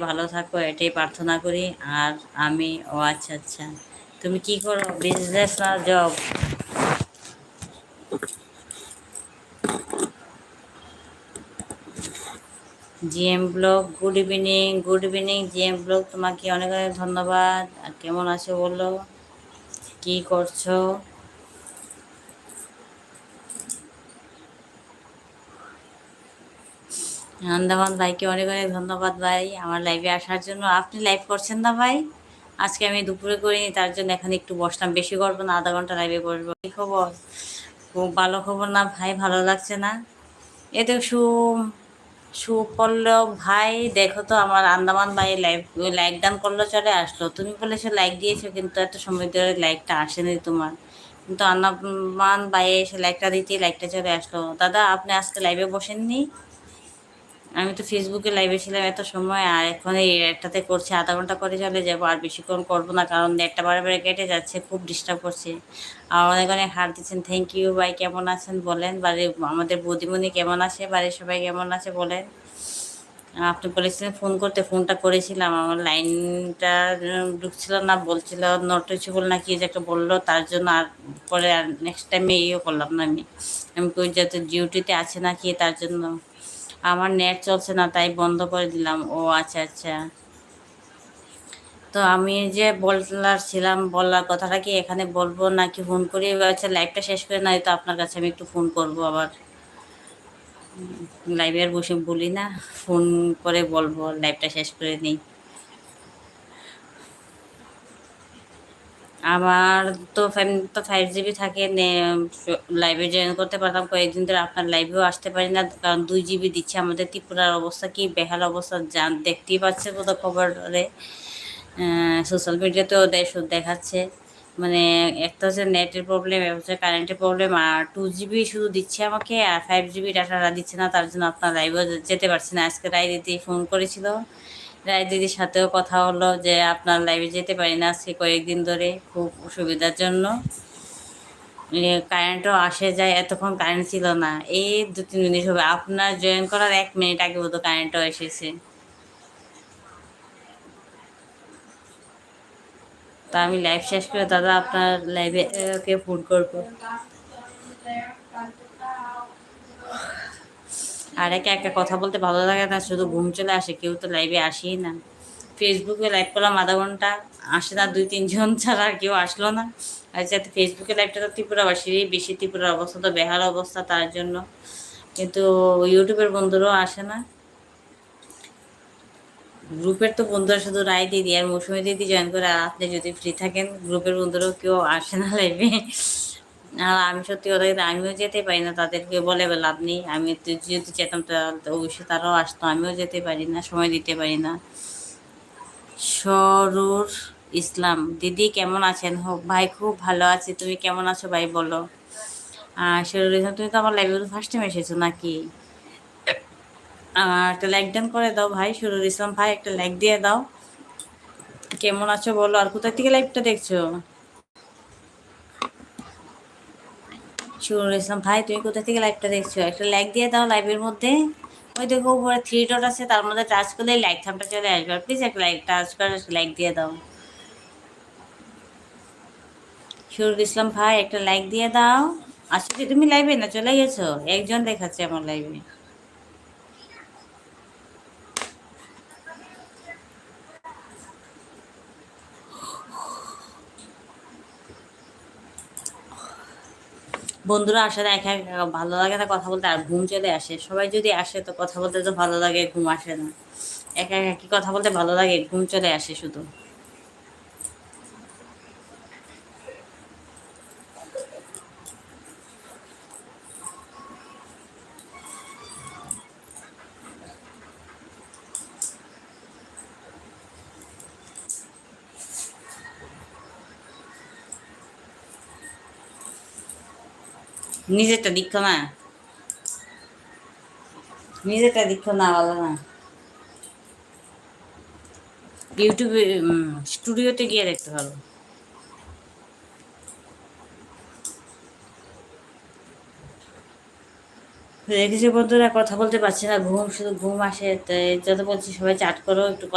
ভালো থাকো এটাই প্রার্থনা করি। আর আমি আচ্ছা আচ্ছা, তুমি কি করো, বিজনেস না job? GM blog, good evening. Good evening GM blog, তোমাকে অনেক অনেক ধন্যবাদ। আর কেমন আছো বলো, কি করছো? আন্দামান ভাইকে অনেক অনেক ধন্যবাদ ভাই আমার লাইভে আসার জন্য। আপনি লাইভ করছেন না ভাই? আজকে আমি দুপুরে করিনি, তার জন্য এখন একটু বসলাম, বেশি করবো না, আধা ঘন্টা লাইভে বসবো। কি খবর? খুব ভালো খবর না ভাই? ভালো লাগছে না? এ তো সুপল্লব ভাই, দেখো তো আমার আন্দামান ভাই লাইভ লাইক ডান করলো, চলে আসলো। তুমি বলেছো লাইক দিয়েছো, কিন্তু এত সময় ধরে লাইকটা আসেনি তোমার। কিন্তু আন্দামান ভাই এসে লাইকটা দিতে লাইকটা চলে আসলো। দাদা আপনি আজকে লাইভে বসেননি? আমি তো ফেসবুকে লাইভে ছিলাম এত সময়, আর এখন এই একটাতে করছি, আধা ঘন্টা করে চলে যাবো, আর বেশিক্ষণ করবো না, কারণ নেটটা বারে বারে কেটে যাচ্ছে, খুব ডিস্টার্ব করছে। আর অনেক অনেক হার দিচ্ছেন, থ্যাংক ইউ ভাই। কেমন আছেন বলেন, বাড়ির আমাদের বৌদিমণি কেমন আছে, বাড়ির সবাই কেমন আছে বলেন। আপনি বলেছিলেন ফোন করতে, ফোনটা করেছিলাম, আমার লাইনটা ঢুকছিল না, বলছিল নট রিচেবল না কি যে একটা বললো, তার জন্য আর পরে আর নেক্সট টাইমে ইয়ে করলাম না। আমি আমি কই যাতে ডিউটিতে আছে না কি, তার জন্য। আমার নেট চলছে না তাই বন্ধ করে দিলাম। ও আচ্ছা আচ্ছা। তো আমি যে বলার ছিলাম, বলার কথাটা কি এখানে বলবো নাকি ফোন করে? আচ্ছা লাইভটা শেষ করে, নাই তো আপনার কাছে আমি একটু ফোন করব আবার। লাইভে আর বসে বলি না, ফোন করে বলবো, লাইভটা শেষ করে নিই। আমার তো ফ্যামিলি তো 5 জিবি থাকে, লাইভে জয়েন করতে পারতাম কয়েকদিন ধরে। আপনার লাইভেও আসতে পারি না, কারণ 2 জিবি দিচ্ছে। আমাদের ত্রিপুরার অবস্থা কি বেহাল অবস্থা, দেখতেই পাচ্ছে বোধ খবরে, সোশ্যাল মিডিয়াতেও দেখাচ্ছে। মানে একটা হচ্ছে নেটের প্রবলেম, একটা হচ্ছে কারেন্টের প্রবলেম, আর 2 জিবি শুধু দিচ্ছে আমাকে, আর 5 জিবি ডাটাটা দিচ্ছে না, তার জন্য আপনার লাইভেও যেতে পারছি না। আজকে রায় দিদি ফোন করেছিল, রায় দিদির সাথেও কথা হলো যে আপনার লাইভে যেতে পারি না আজকে কয়েকদিন ধরে, খুব অসুবিধার জন্য। কারেন্টও আসে যায়, এতক্ষণ কারেন্ট ছিল না, এই 2-3 মিনিট হবে, আপনার জয়েন করার 1 মিনিট আগে বোধ কারেন্টও এসেছে। তা আমি লাইভ শেষ করে দাদা আপনার লাইভে কে ফোন করবো। আর একা একা কথা বলতে ভালো লাগে না, শুধু ঘুম চলে আসে, কেউ তো লাইভে আসেই না। ফেসবুকে লাইভ করলাম আধা ঘন্টা, আসে না 2-3 জন ছাড়া আর কেউ আসলো না। আর যাতে ফেসবুকে লাইভটা তো ত্রিপুরাবাসীরই বেশি, ত্রিপুরার অবস্থা তো বেহাল অবস্থা, তার জন্য। কিন্তু ইউটিউবের বন্ধুরাও আসে না। গ্রুপের তো বন্ধুরা শুধু রায় দিদি আর মৌসুমি দিদি জয়েন করে, আর আপনি যদি ফ্রি থাকেন গ্রুপের বন্ধুরাও কেউ আসে না লাইভে। আর আমি সত্যি কথা কিন্তু আমিও যেতে পারি না, তাদেরকে বলে লাভ নেই। আমি তো যেহেতু যেতাম তো অবশ্যই তারাও আসতো, আমিও যেতে পারি না, সময় দিতে পারি না। সরুর ইসলাম দিদি কেমন আছেন? হোক ভাই খুব ভালো আছি, তুমি কেমন আছো ভাই বলো। সরুর ইসলাম, তুমি তো আমার লাইভে ফার্স্ট টাইম এসেছো নাকি? একটা লাইক ডান করে দাও ভাই, সরুর ইসলাম ভাই একটা লাইক দিয়ে দাও। কেমন আছো বলো, আর কোথা থেকে লাইভটা দেখছো? সুরুল ইসলাম ভাই তুমি কোথা থেকে লাইভটা দেখছো, একটা লাইক দিয়ে দাও লাইভের মধ্যে। ওই দেখো উপরে 3 ডট আছে, তার মধ্যে টাচ করলে লাইক থামটা চলে আসবে, প্লিজ একটা লাইক টাচ করে লাইক দিয়ে দাও। সুরুল ইসলাম ভাই একটা লাইক দিয়ে দাও। আচ্ছা কি তুমি লাইভে না চলে গেছো? একজন দেখাচ্ছে আমার লাইভে। বন্ধুরা আসলে একা একা ভালো লাগে না কথা বলতে, আর ঘুম চলে আসে। সবাই যদি আসে তো কথা বলতে তো ভালো লাগে, ঘুম আসে না। একা একা কি কথা বলতে ভালো লাগে, ঘুম চলে আসে শুধু। নিজেরটা দীক্ষ না, নিজেরটা দীক্ষ না, বলো না। ইউটিউবে স্টুডিওতে গিয়ে দেখতে পারো। দেখেছি বন্ধুরা কথা বলতে পারছি না, ঘুম শুধু ঘুম আসে, তাই যত বলছি সবাই চাট করো একটু।